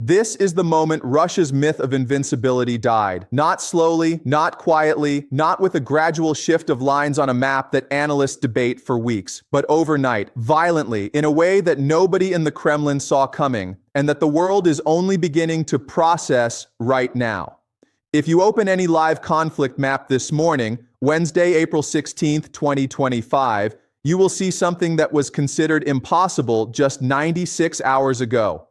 This is the moment Russia's myth of invincibility died. Not slowly, not quietly, not with a gradual shift of lines on a map that analysts debate for weeks, but overnight, violently, in a way that nobody in the Kremlin saw coming, and that the world is only beginning to process right now. If you open any live conflict map this morning, Wednesday, April 16th, 2025, you will see something that was considered impossible just 96 hours ago.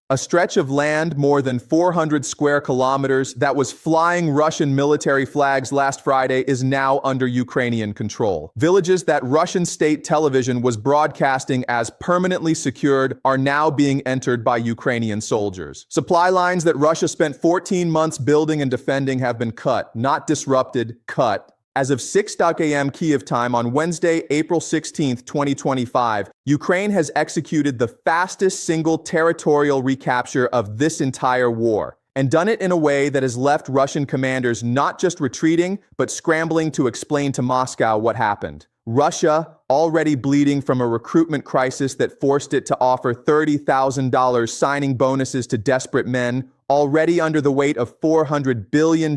A stretch of land more than 400 square kilometers that was flying Russian military flags last Friday is now under Ukrainian control. Villages that Russian state television was broadcasting as permanently secured are now being entered by Ukrainian soldiers. Supply lines that Russia spent 14 months building and defending have been cut, not disrupted, cut. As of 6 a.m. Kyiv time on Wednesday, April 16, 2025, Ukraine has executed the fastest single territorial recapture of this entire war, and done it in a way that has left Russian commanders not just retreating, but scrambling to explain to Moscow what happened. Russia, already bleeding from a recruitment crisis that forced it to offer $30,000 signing bonuses to desperate men, already under the weight of $400 billion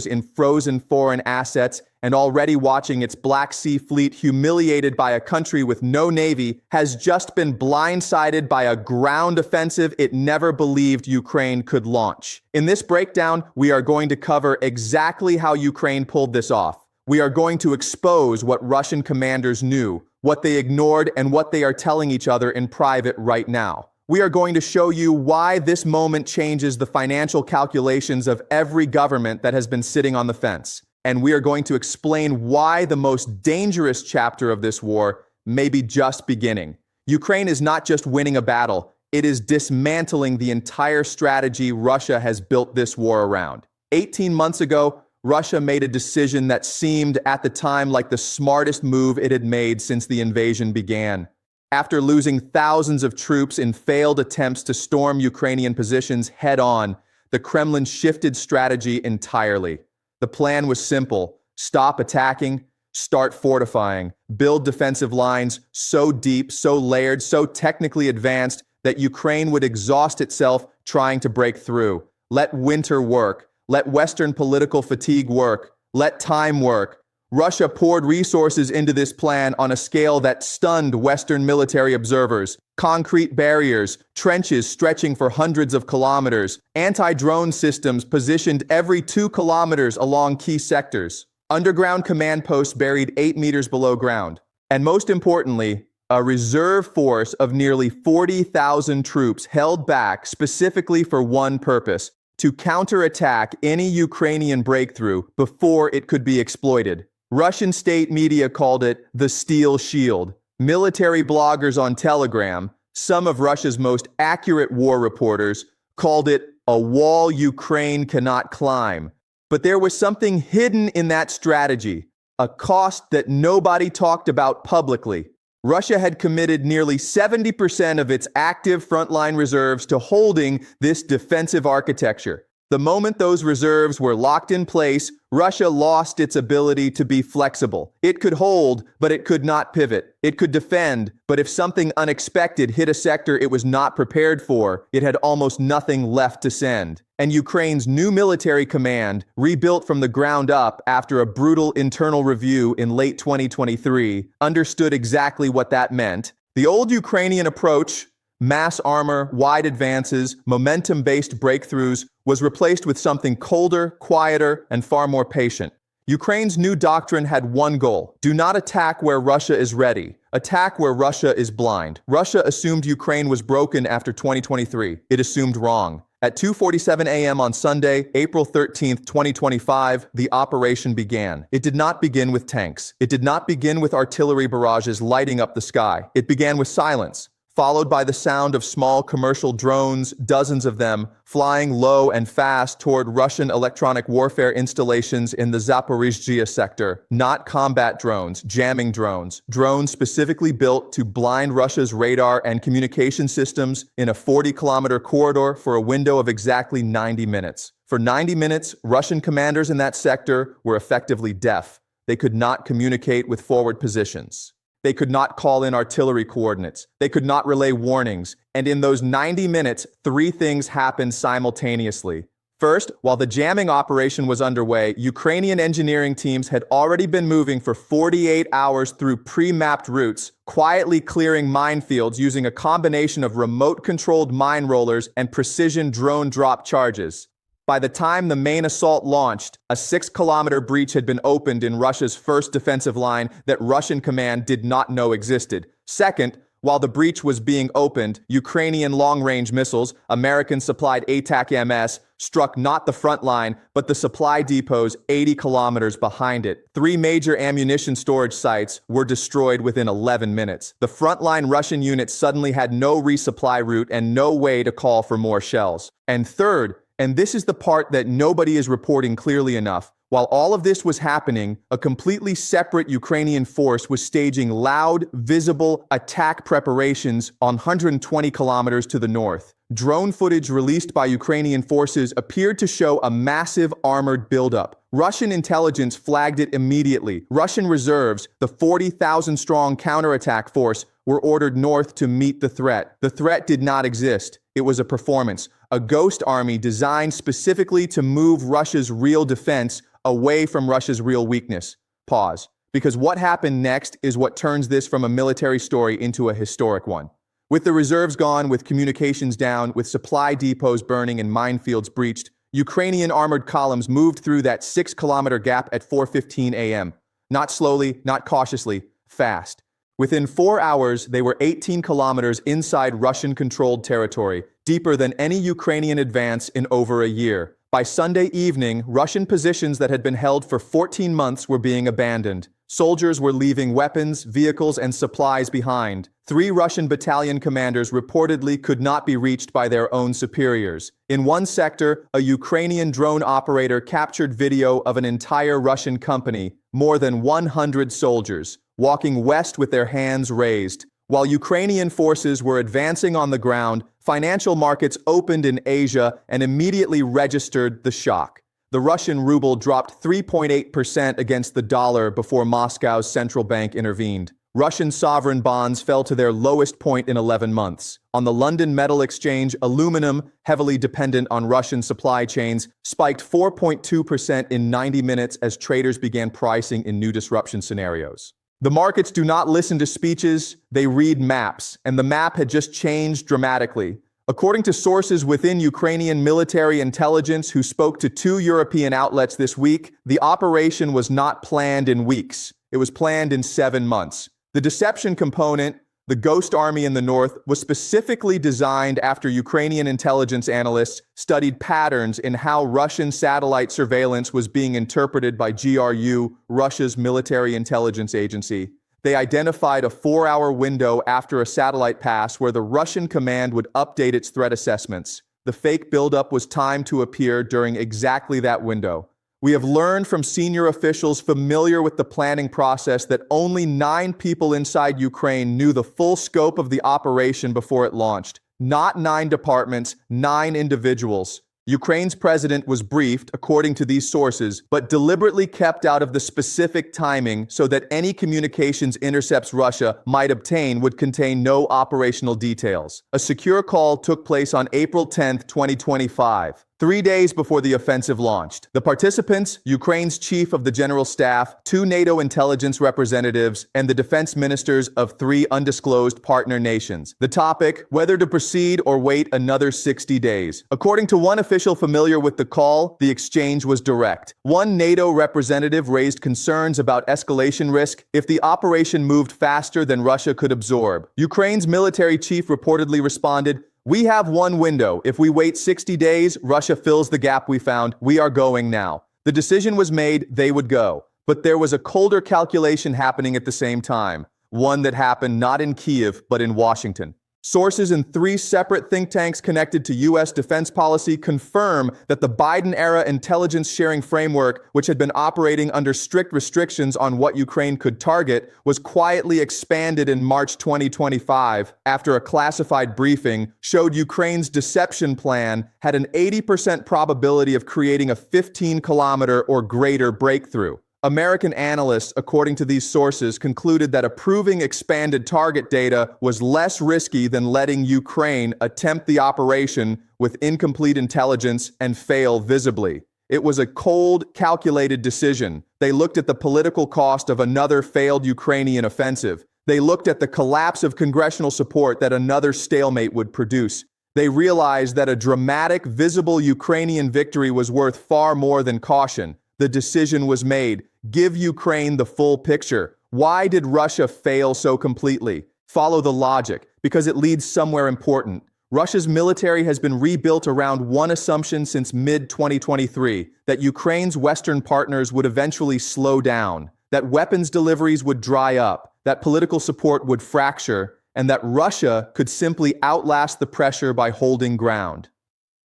in frozen foreign assets, and already watching its Black Sea fleet humiliated by a country with no navy, has just been blindsided by a ground offensive it never believed Ukraine could launch. In this breakdown, we are going to cover exactly how Ukraine pulled this off. We are going to expose what Russian commanders knew, what they ignored, and what they are telling each other in private right now. We are going to show you why this moment changes the financial calculations of every government that has been sitting on the fence. And we are going to explain why the most dangerous chapter of this war may be just beginning. Ukraine is not just winning a battle, it is dismantling the entire strategy Russia has built this war around. 18 months ago, Russia made a decision that seemed at the time like the smartest move it had made since the invasion began. After losing thousands of troops in failed attempts to storm Ukrainian positions head-on, the Kremlin shifted strategy entirely. The plan was simple: stop attacking, start fortifying, build defensive lines so deep, so layered, so technically advanced that Ukraine would exhaust itself trying to break through. Let winter work. Let Western political fatigue work. Let time work. Russia poured resources into this plan on a scale that stunned Western military observers. Concrete barriers, trenches stretching for hundreds of kilometers, anti-drone systems positioned every 2 kilometers along key sectors, underground command posts buried 8 meters below ground, and most importantly, a reserve force of nearly 40,000 troops held back specifically for one purpose: to counterattack any Ukrainian breakthrough before it could be exploited. Russian state media called it the Steel Shield. Military bloggers on Telegram, some of Russia's most accurate war reporters, called it a wall Ukraine cannot climb. But there was something hidden in that strategy, a cost that nobody talked about publicly. Russia had committed nearly 70% of its active frontline reserves to holding this defensive architecture. The moment those reserves were locked in place, Russia lost its ability to be flexible. It could hold, but it could not pivot. It could defend, but if something unexpected hit a sector it was not prepared for, it had almost nothing left to send. And Ukraine's new military command, rebuilt from the ground up after a brutal internal review in late 2023, understood exactly what that meant. The old Ukrainian approach, mass armor, wide advances, momentum-based breakthroughs, was replaced with something colder, quieter, and far more patient. Ukraine's new doctrine had one goal: do not attack where Russia is ready. Attack where Russia is blind. Russia assumed Ukraine was broken after 2023. It assumed wrong. At 2:47 a.m. on Sunday, April 13, 2025, the operation began. It did not begin with tanks. It did not begin with artillery barrages lighting up the sky. It began with silence, followed by the sound of small commercial drones, dozens of them, flying low and fast toward Russian electronic warfare installations in the Zaporizhzhia sector. Not combat drones, jamming drones. Drones specifically built to blind Russia's radar and communication systems in a 40-kilometer corridor for a window of exactly 90 minutes. For 90 minutes, Russian commanders in that sector were effectively deaf. They could not communicate with forward positions. They could not call in artillery coordinates. They could not relay warnings. And in those 90 minutes, three things happened simultaneously. First, while the jamming operation was underway, Ukrainian engineering teams had already been moving for 48 hours through pre-mapped routes, quietly clearing minefields using a combination of remote-controlled mine rollers and precision drone drop charges. By the time the main assault launched, a 6-kilometer breach had been opened in Russia's first defensive line that Russian command did not know existed. Second, while the breach was being opened, Ukrainian long-range missiles, American-supplied ATAC-MS, struck not the front line, but the supply depots 80 kilometers behind it. Three major ammunition storage sites were destroyed within 11 minutes. The frontline Russian units suddenly had no resupply route and no way to call for more shells. And third, and this is the part that nobody is reporting clearly enough, while all of this was happening, a completely separate Ukrainian force was staging loud, visible attack preparations on 120 kilometers to the north. Drone footage released by Ukrainian forces appeared to show a massive armored buildup. Russian intelligence flagged it immediately. Russian reserves, the 40,000-strong counterattack force, were ordered north to meet the threat. The threat did not exist. It was a performance, a ghost army designed specifically to move Russia's real defense away from Russia's real weakness. Pause. Because what happened next is what turns this from a military story into a historic one. With the reserves gone, with communications down, with supply depots burning and minefields breached, Ukrainian armored columns moved through that 6-kilometer gap at 4:15 a.m. Not slowly, not cautiously, fast. Within 4 hours, they were 18 kilometers inside Russian-controlled territory, deeper than any Ukrainian advance in over a year. By Sunday evening, Russian positions that had been held for 14 months were being abandoned. Soldiers were leaving weapons, vehicles, and supplies behind. 3 Russian battalion commanders reportedly could not be reached by their own superiors. In one sector, a Ukrainian drone operator captured video of an entire Russian company, more than 100 soldiers, walking west with their hands raised. While Ukrainian forces were advancing on the ground, financial markets opened in Asia and immediately registered the shock. The Russian ruble dropped 3.8% against the dollar before Moscow's central bank intervened. Russian sovereign bonds fell to their lowest point in 11 months. On the London Metal Exchange, aluminum, heavily dependent on Russian supply chains, spiked 4.2% in 90 minutes as traders began pricing in new disruption scenarios. The markets do not listen to speeches, they read maps, and the map had just changed dramatically. According to sources within Ukrainian military intelligence who spoke to 2 European outlets this week, the operation was not planned in weeks. It was planned in 7 months. The deception component, the ghost army in the north, was specifically designed after Ukrainian intelligence analysts studied patterns in how Russian satellite surveillance was being interpreted by GRU, Russia's military intelligence agency. They identified a 4-hour window after a satellite pass where the Russian command would update its threat assessments. The fake buildup was timed to appear during exactly that window. We have learned from senior officials familiar with the planning process that only 9 people inside Ukraine knew the full scope of the operation before it launched. Not 9 departments, 9 individuals. Ukraine's president was briefed, according to these sources, but deliberately kept out of the specific timing so that any communications intercepts Russia might obtain would contain no operational details. A secure call took place on April 10, 2025. 3 days before the offensive launched. The participants, Ukraine's chief of the general staff, 2 NATO intelligence representatives, and the defense ministers of 3 undisclosed partner nations. The topic, whether to proceed or wait another 60 days. According to one official familiar with the call, the exchange was direct. One NATO representative raised concerns about escalation risk if the operation moved faster than Russia could absorb. Ukraine's military chief reportedly responded, "We have one window. If we wait 60 days, Russia fills the gap we found. We are going now." The decision was made, they would go. But there was a colder calculation happening at the same time. One that happened not in Kiev, but in Washington. Sources in 3 separate think tanks connected to U.S. defense policy confirm that the Biden-era intelligence sharing framework, which had been operating under strict restrictions on what Ukraine could target, was quietly expanded in March 2025 after a classified briefing showed Ukraine's deception plan had an 80% probability of creating a 15-kilometer or greater breakthrough. American analysts, according to these sources, concluded that approving expanded target data was less risky than letting Ukraine attempt the operation with incomplete intelligence and fail visibly. It was a cold, calculated decision. They looked at the political cost of another failed Ukrainian offensive. They looked at the collapse of congressional support that another stalemate would produce. They realized that a dramatic, visible Ukrainian victory was worth far more than caution. The decision was made. Give Ukraine the full picture. Why did Russia fail so completely? Follow the logic, because it leads somewhere important. Russia's military has been rebuilt around one assumption since mid-2023, that Ukraine's Western partners would eventually slow down, that weapons deliveries would dry up, that political support would fracture, and that Russia could simply outlast the pressure by holding ground.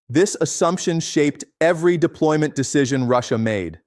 This assumption shaped every deployment decision Russia made.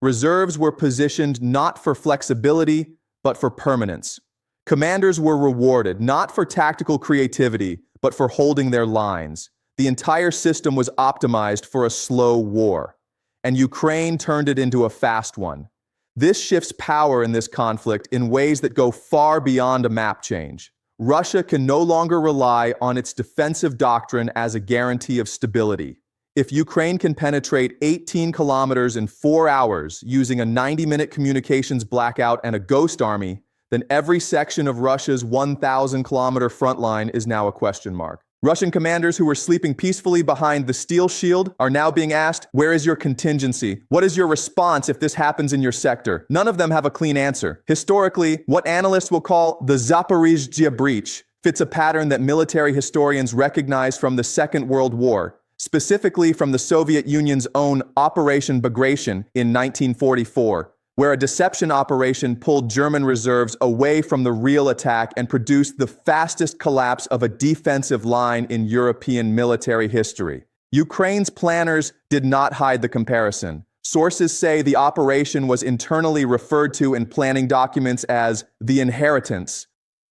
Reserves were positioned not for flexibility, but for permanence. Commanders were rewarded not for tactical creativity, but for holding their lines. The entire system was optimized for a slow war, and Ukraine turned it into a fast one. This shifts power in this conflict in ways that go far beyond a map change. Russia can no longer rely on its defensive doctrine as a guarantee of stability. If Ukraine can penetrate 18 kilometers in 4 hours using a 90-minute communications blackout and a ghost army, then every section of Russia's 1,000-kilometer front line is now a question mark. Russian commanders who were sleeping peacefully behind the steel shield are now being asked, where is your contingency? What is your response if this happens in your sector? None of them have a clean answer. Historically, what analysts will call the Zaporizhzhia breach fits a pattern that military historians recognize from the Second World War, specifically from the Soviet Union's own Operation Bagration in 1944, where a deception operation pulled German reserves away from the real attack and produced the fastest collapse of a defensive line in European military history. Ukraine's planners did not hide the comparison. Sources say the operation was internally referred to in planning documents as the inheritance,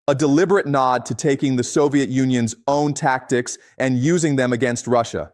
a deliberate nod to taking the Soviet Union's own tactics and using them against Russia.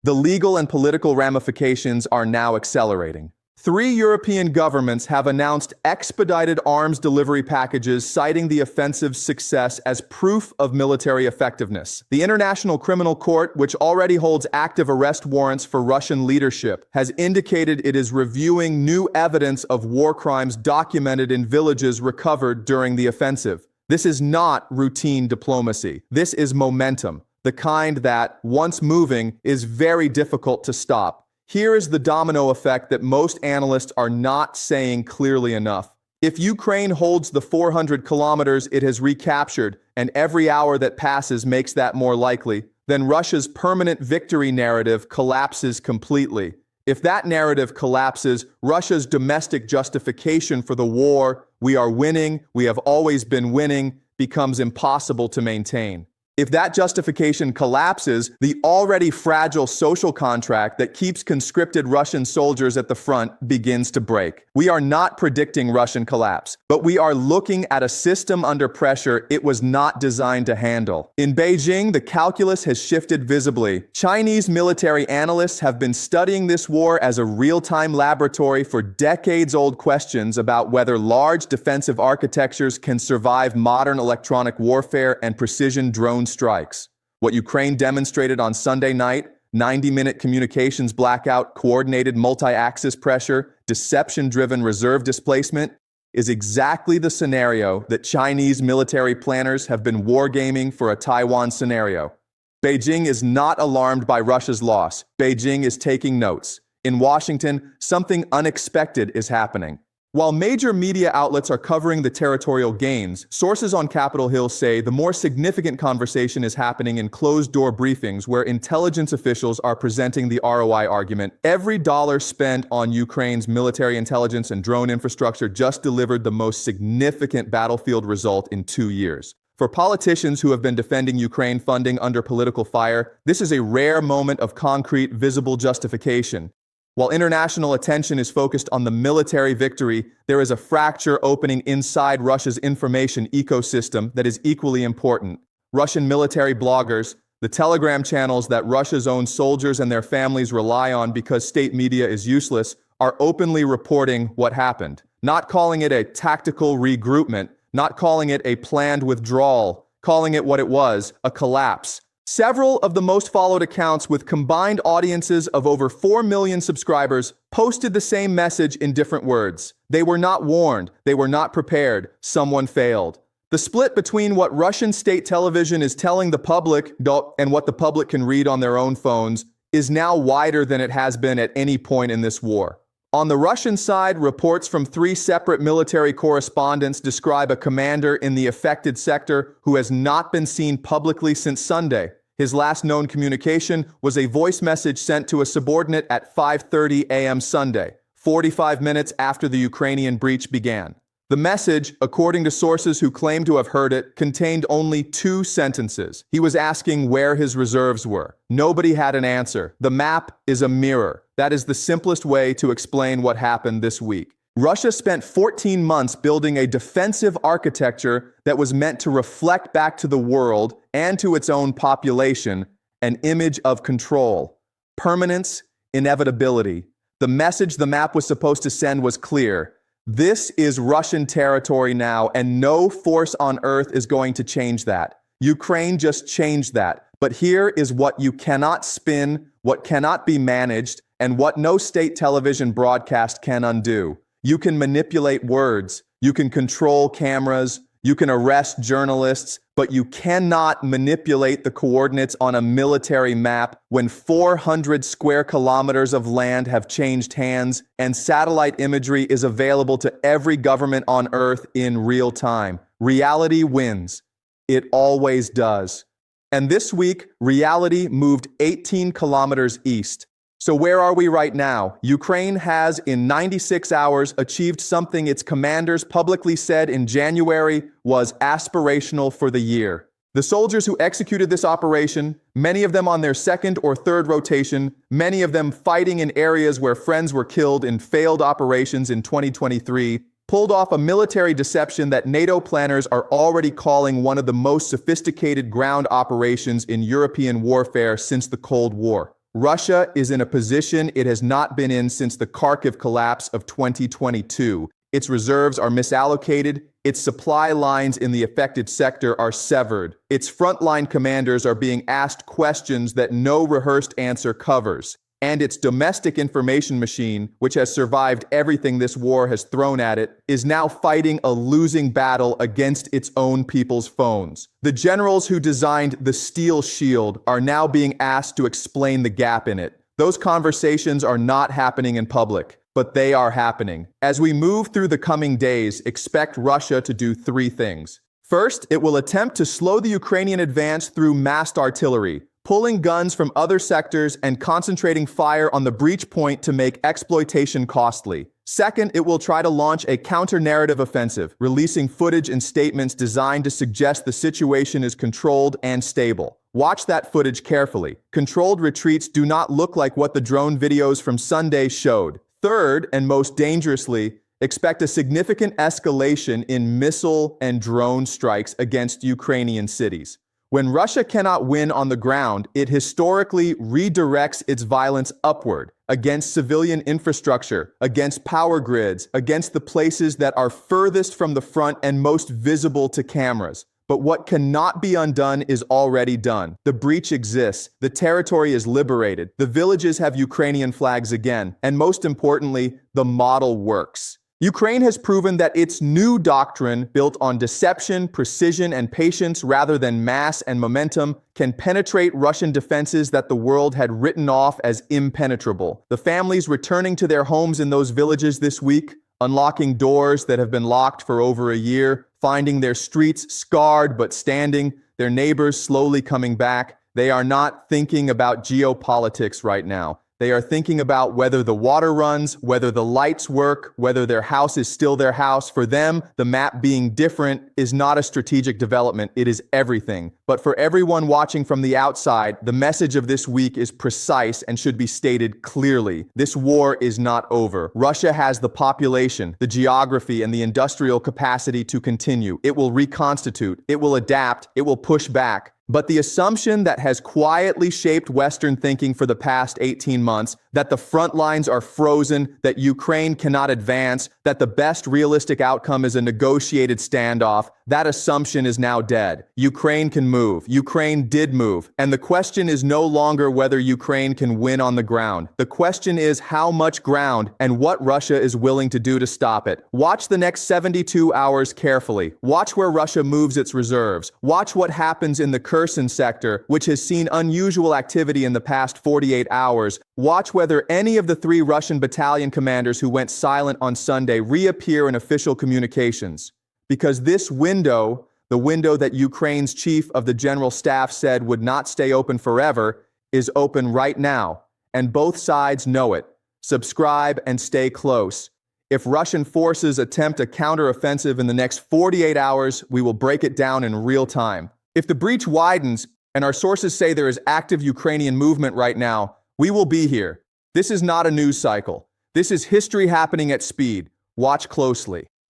The legal and political ramifications are now accelerating. 3 European governments have announced expedited arms delivery packages citing the offensive's success as proof of military effectiveness. The International Criminal Court, which already holds active arrest warrants for Russian leadership, has indicated it is reviewing new evidence of war crimes documented in villages recovered during the offensive. This is not routine diplomacy. This is momentum, the kind that, once moving, is very difficult to stop. Here is the domino effect that most analysts are not saying clearly enough. If Ukraine holds the 400 kilometers it has recaptured, and every hour that passes makes that more likely, then Russia's permanent victory narrative collapses completely. If that narrative collapses, Russia's domestic justification for the war, we are winning, we have always been winning, becomes impossible to maintain. If that justification collapses, the already fragile social contract that keeps conscripted Russian soldiers at the front begins to break. We are not predicting Russian collapse, but we are looking at a system under pressure it was not designed to handle. In Beijing, the calculus has shifted visibly. Chinese military analysts have been studying this war as a real-time laboratory for decades-old questions about whether large defensive architectures can survive modern electronic warfare and precision drone strikes. What Ukraine demonstrated on Sunday night, 90-minute communications blackout, coordinated multi-axis pressure, deception-driven reserve displacement, is exactly the scenario that Chinese military planners have been wargaming for a Taiwan scenario. Beijing is not alarmed by Russia's loss. Beijing is taking notes. In Washington, something unexpected is happening. While major media outlets are covering the territorial gains, sources on Capitol Hill say the more significant conversation is happening in closed-door briefings where intelligence officials are presenting the ROI argument. Every dollar spent on Ukraine's military intelligence and drone infrastructure just delivered the most significant battlefield result in 2 years. For politicians who have been defending Ukraine funding under political fire, this is a rare moment of concrete, visible justification. While international attention is focused on the military victory, there is a fracture opening inside Russia's information ecosystem that is equally important. Russian military bloggers, the Telegram channels that Russia's own soldiers and their families rely on because state media is useless, are openly reporting what happened, not calling it a tactical regroupment, not calling it a planned withdrawal, calling it what it was, a collapse. Several of the most followed accounts with combined audiences of over 4 million subscribers posted the same message in different words. They were not warned, they were not prepared, someone failed. The split between what Russian state television is telling the public and what the public can read on their own phones is now wider than it has been at any point in this war. On the Russian side, reports from 3 separate military correspondents describe a commander in the affected sector who has not been seen publicly since Sunday. His last known communication was a voice message sent to a subordinate at 5:30 a.m. Sunday, 45 minutes after the Ukrainian breach began. The message, according to sources who claim to have heard it, contained only 2 sentences. He was asking where his reserves were. Nobody had an answer. The map is a mirror. That is the simplest way to explain what happened this week. Russia spent 14 months building a defensive architecture that was meant to reflect back to the world and to its own population an image of control, permanence, inevitability. The message the map was supposed to send was clear. This is Russian territory now, and no force on earth is going to change that. Ukraine just changed that. But here is what you cannot spin, what cannot be managed, and what no state television broadcast can undo. You can manipulate words, you can control cameras, you can arrest journalists, but you cannot manipulate the coordinates on a military map when 400 square kilometers of land have changed hands and satellite imagery is available to every government on Earth in real time. Reality wins. It always does. And this week, reality moved 18 kilometers east. So where are we right now? Ukraine has, in 96 hours, achieved something its commanders publicly said in January was aspirational for the year. The soldiers who executed this operation, many of them on their 2nd or 3rd rotation, many of them fighting in areas where friends were killed in failed operations in 2023, pulled off a military deception that NATO planners are already calling one of the most sophisticated ground operations in European warfare since the Cold War. Russia is in a position it has not been in since the Kharkiv collapse of 2022. Its reserves are misallocated, its supply lines in the affected sector are severed, its frontline commanders are being asked questions that no rehearsed answer covers, and its domestic information machine, which has survived everything this war has thrown at it, is now fighting a losing battle against its own people's phones. The generals who designed the steel shield are now being asked to explain the gap in it. Those conversations are not happening in public, but they are happening. As we move through the coming days, expect Russia to do 3 things. First, it will attempt to slow the Ukrainian advance through massed artillery, pulling guns from other sectors and concentrating fire on the breach point to make exploitation costly. Second, it will try to launch a counter-narrative offensive, releasing footage and statements designed to suggest the situation is controlled and stable. Watch that footage carefully. Controlled retreats do not look like what the drone videos from Sunday showed. Third, and most dangerously, expect a significant escalation in missile and drone strikes against Ukrainian cities. When Russia cannot win on the ground, it historically redirects its violence upward, against civilian infrastructure, against power grids, against the places that are furthest from the front and most visible to cameras. But what cannot be undone is already done. The breach exists, the territory is liberated, the villages have Ukrainian flags again, and most importantly, the model works. Ukraine has proven that its new doctrine, built on deception, precision, and patience rather than mass and momentum, can penetrate Russian defenses that the world had written off as impenetrable. The families returning to their homes in those villages this week, unlocking doors that have been locked for over a year, finding their streets scarred but standing, their neighbors slowly coming back. They are not thinking about geopolitics right now. They are thinking about whether the water runs, whether the lights work, whether their house is still their house. For them, the map being different is not a strategic development, it is everything. But for everyone watching from the outside, the message of this week is precise and should be stated clearly. This war is not over. Russia has the population, the geography, and the industrial capacity to continue. It will reconstitute, it will adapt, it will push back. But the assumption that has quietly shaped Western thinking for the past 18 months, that the front lines are frozen, that Ukraine cannot advance, that the best realistic outcome is a negotiated standoff, that assumption is now dead. Ukraine can move. Ukraine did move. And the question is no longer whether Ukraine can win on the ground. The question is how much ground and what Russia is willing to do to stop it. Watch the next 72 hours carefully. Watch where Russia moves its reserves. Watch what happens in the Kherson sector, which has seen unusual activity in the past 48 hours. Watch whether any of the 3 Russian battalion commanders who went silent on Sunday reappear in official communications. Because this window, the window that Ukraine's chief of the general staff said would not stay open forever, is open right now, and both sides know it. Subscribe and stay close. If Russian forces attempt a counteroffensive in the next 48 hours, we will break it down in real time. If the breach widens, and our sources say there is active Ukrainian movement right now, we will be here. This is not a news cycle. This is history happening at speed. Watch closely.